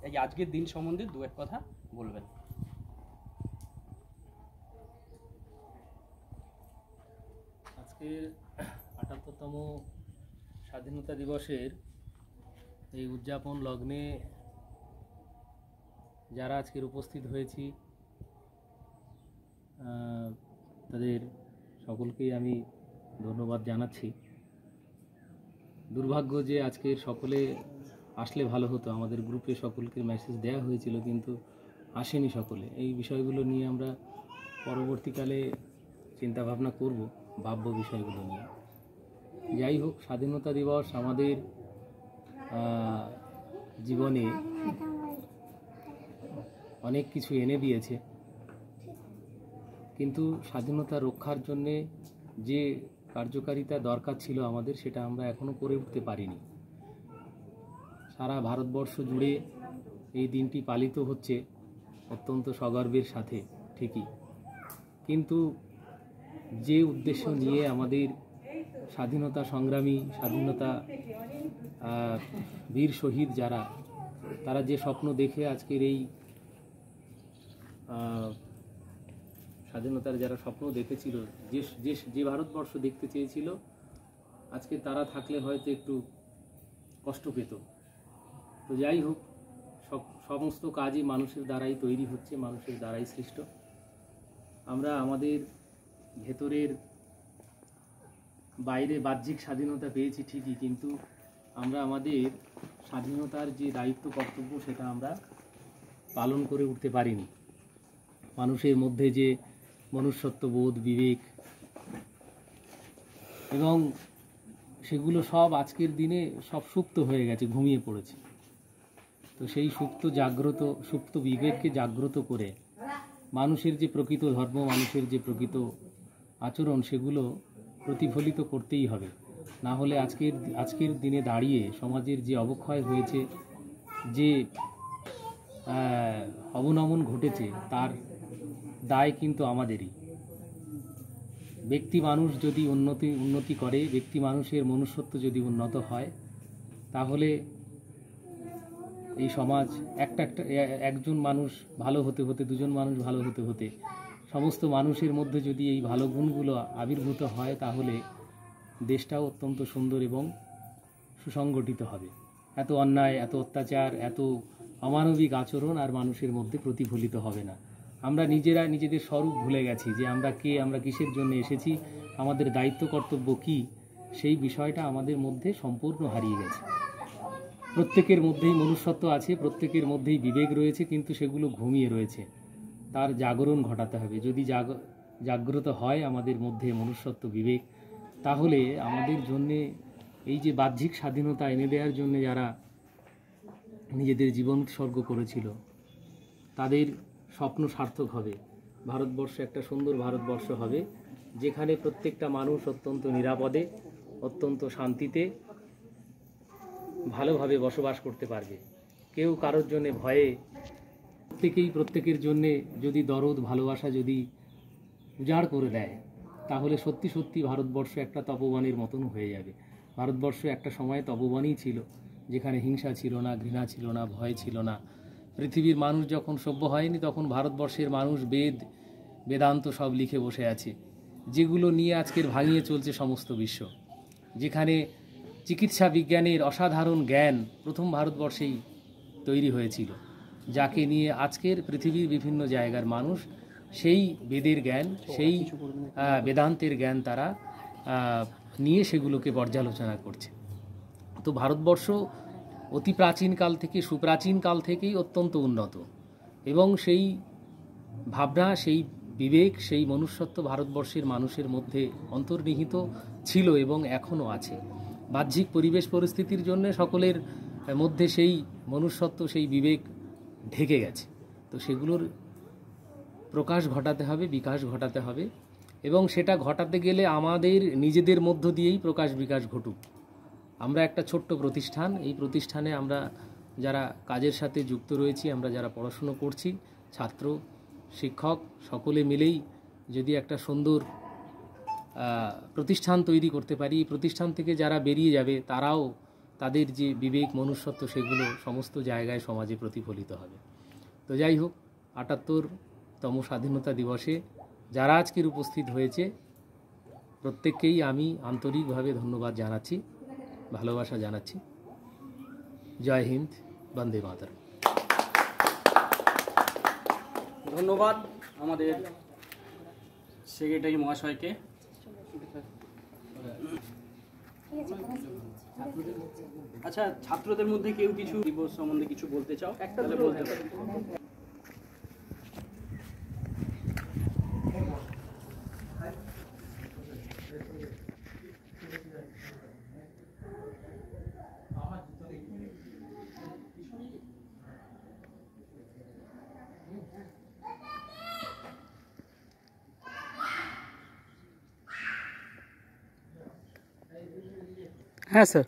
এই আজকের দিন সম্বন্ধে দু এক কথা বলবেন। আজকের ৭৮তম স্বাধীনতা দিবসের এই উদযাপন লগ্নে যারা আজকের উপস্থিত হয়েছি তাদের সকলকেই আমি ধন্যবাদ জানাচ্ছি। দুর্ভাগ্য যে আজকের সকলে আসলে ভালো হতো, আমাদের গ্রুপে সকলকে মেসেজ দেওয়া হয়েছিল কিন্তু আসেনি সকলে। এই বিষয়গুলো নিয়ে আমরা পরবর্তীকালে চিন্তা ভাবনা করব, ভাবব বিষয়গুলো নিয়ে। যাই হোক, স্বাধীনতা দিবস আমাদের জীবনে অনেক কিছু এনে দিয়েছে, কিন্তু স্বাধীনতা রক্ষার জন্যে যে কার্যকারিতা দরকার ছিল আমাদের, সেটা আমরা এখনও করে উঠতে পারিনি। সারা ভারতবর্ষ জুড়ে এই দিনটি পালিত হচ্ছে অত্যন্ত সগর্বের সাথে, ঠিকই, কিন্তু যে উদ্দেশ্য নিয়ে আমাদের স্বাধীনতা সংগ্রামী, স্বাধীনতা বীর শহীদ যারা, তারা যে স্বপ্ন দেখে আজকের এই স্বাধীনতার যারা স্বপ্ন দেখেছিল, যে ভারতবর্ষ দেখতে চেয়েছিল, আজকে তারা থাকলে হয়তো একটু কষ্ট পেত। তো যাই হোক, সমস্ত কাজই মানুষের দ্বারাই তৈরি হচ্ছে, মানুষের দ্বারাই সৃষ্ট। আমরা আমাদের ভেতরের বাইরে বাহ্যিক স্বাধীনতা পেয়েছি ঠিকই, কিন্তু আমরা আমাদের স্বাধীনতার যে দায়িত্ব কর্তব্য সেটা আমরা পালন করে উঠতে পারিনি। মানুষের মধ্যে যে মনুষ্যত্ববোধ, বিবেক এবং সেগুলো সব আজকের দিনে সব সুপ্ত হয়ে গেছে, ঘুমিয়ে পড়েছে। তো সেই সুপ্ত বিবেককে জাগ্রত করে মানুষের যে প্রকৃত ধর্ম, মানুষের যে প্রকৃত আচরণ, সেগুলো প্রতিফলিত করতেই হবে। না হলে আজকের দিনে দাঁড়িয়ে সমাজের যে অবক্ষয় হয়েছে, যে অবনমন ঘটেছে, তার দায় কিন্তু আমাদেরই। ব্যক্তি মানুষ যদি উন্নতি করে, ব্যক্তি মানুষের মনুষ্যত্ব যদি উন্নত হয়, তাহলে এই সমাজ একজন মানুষ ভালো হতে হতে, দুজন মানুষ ভালো হতে হতে, সমস্ত মানুষের মধ্যে যদি এই ভালো গুণগুলো আবির্ভূত হয়, তাহলে দেশটাও অত্যন্ত সুন্দর এবং সুসংগঠিত হবে। এত অন্যায়, এত অত্যাচার, এত অমানবিক আচরণ আর মানুষের মধ্যে প্রতিফলিত হবে না। আমরা নিজেদের স্বরূপ ভুলে গেছি, যে আমরা কে, আমরা কিসের জন্য এসেছি, আমাদের দায়িত্ব কর্তব্য কি, সেই বিষয়টা আমাদের মধ্যে সম্পূর্ণ হারিয়ে গেছে। প্রত্যেকের মধ্যেই মনুষ্যত্ব আছে, প্রত্যেকের মধ্যেই বিবেক রয়েছে, কিন্তু সেগুলো ঘুমিয়ে রয়েছে। তার জাগরণ ঘটাতে হবে। যদি জাগ্রত হয় আমাদের মধ্যে মনুষ্যত্ব, বিবেক, তাহলে আমাদের জন্যে এই যে বাহ্যিক স্বাধীনতা এনে দেওয়ার জন্য যারা নিজেদের জীবন উৎসর্গ করেছিল, তাদের স্বপ্ন সার্থক হবে। ভারতবর্ষ একটা সুন্দর ভারতবর্ষ হবে, যেখানে প্রত্যেকটা মানুষ অত্যন্ত নিরাপদে, অত্যন্ত শান্তিতে, ভালোভাবে বসবাস করতে পারবে। কেউ কারোর জন্য ভয়ে, প্রত্যেকের জন্যে যদি দরদ, ভালোবাসা যদি উজাড় করে দেয়, তাহলে সত্যি সত্যি ভারতবর্ষ একটা তপবনের মতন হয়ে যাবে। ভারতবর্ষ একটা সময় তপবনই ছিল, যেখানে হিংসা ছিল না, ঘৃণা ছিল না, ভয় ছিল না। পৃথিবীর মানুষ যখন সভ্য হয়নি, তখন ভারতবর্ষের মানুষ বেদান্ত সব লিখে বসে আছে, যেগুলো নিয়ে আজকের ভাঙিয়ে চলছে সমস্ত বিশ্ব। যেখানে চিকিৎসা বিজ্ঞানের অসাধারণ জ্ঞান প্রথম ভারতবর্ষেই তৈরি হয়েছিল, যাকে নিয়ে আজকের পৃথিবীর বিভিন্ন জায়গার মানুষ সেই বেদের জ্ঞান, সেই বেদান্তের জ্ঞান তারা নিয়ে সেগুলোকে পর্যালোচনা করছে। তো ভারতবর্ষ অতি প্রাচীনকাল থেকে, সুপ্রাচীনকাল থেকেই অত্যন্ত উন্নত, এবং সেই ভাবনা, সেই বিবেক, সেই মনুষ্যত্ব ভারতবর্ষের মানুষের মধ্যে অন্তর্নিহিত ছিল এবং এখনও আছে। বাহ্যিক পরিবেশ পরিস্থিতির জন্য সকলের মধ্যে সেই মনুষ্যত্ব, সেই বিবেক ঢেকে গেছে। তো সেগুলোর প্রকাশ ঘটাতে হবে, বিকাশ ঘটাতে হবে, এবং সেটা ঘটাতে গেলে আমাদের নিজেদের মধ্য দিয়েই প্রকাশ বিকাশ ঘটুক। আমরা একটা ছোট্ট প্রতিষ্ঠান, এই প্রতিষ্ঠানে আমরা যারা কাজের সাথে যুক্ত রয়েছি, আমরা যারা পড়াশুনো করছি, ছাত্র, শিক্ষক, সকলে মিলেই যদি একটা সুন্দর প্রতিষ্ঠান তৈরি করতে পারি, এই প্রতিষ্ঠান থেকে যারা বেরিয়ে যাবে তাদের যে বিবেক মনুষ্যত্ব সেগুলো সমস্ত জায়গায় সমাজে প্রতিফলিত হবে। তো যাই হোক, ৭৮তম স্বাধীনতা দিবসে যারা আজকের উপস্থিত হয়েছে প্রত্যেককেই আমি আন্তরিকভাবে ধন্যবাদ জানাচ্ছি, ভালোবাসা জানাচ্ছি। জয় হিন্দ, বন্দে মাতরম। ধন্যবাদ আমাদের সেক্রেটারি মহাশয়কে। আচ্ছা, ছাত্রদের মধ্যে কেউ কিছু দিবস সম্বন্ধে কিছু বলতে চাও? তাহলে বলতে পারো। হ্যাঁ স্যার।